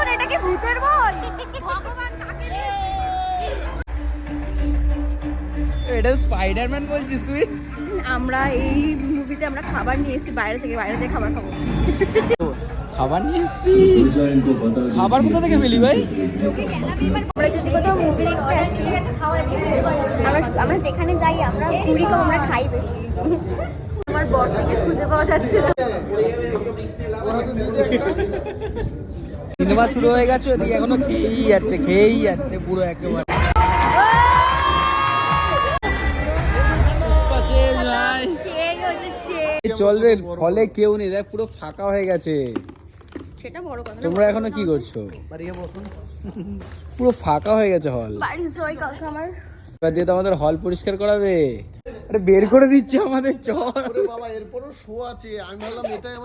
এখন এটা কি ভূতের বই? ভগবান কাকে এটা স্পাইডারম্যান বলছিস তুই? আমরা এই মুভিতে আমরা খাবার নিয়ে এসেছি বাইরে থেকে খাবার খাবো। খাবার নিয়ে এসেছিস? খাবার কোথা থেকে পেলি ভাই? লোকে গেলাম এবার আমরা যদি কোথাও মুভি দেখতে আসি আমরা যেখানে যাই আমরা মুড়ি কম আমরা খাই বেশি। আমার বরটাকে খুঁজে পাওয়া যাচ্ছে না। সিনেমা শুরু হয়ে গেছে, ওদিকে এখনো খেয়েই যাচ্ছে পুরো একেবারে। চল রে, হলে কেউ নেই, দেখ পুরো ফাঁকা হয়ে গেছে। সেটা বড় কথা। তোমরা এখনো কি করছো? পুরো ফাঁকা হয়ে গেছে হল। বাড়ি সবাই কাকা আমার এবার দিয়ে তো আমাদের হল পরিষ্কার করাবে। আরে বের করে দিচ্ছে আমাদের, চল। বাবা এরপরও শো আছে, আমি ভাবলাম এটাই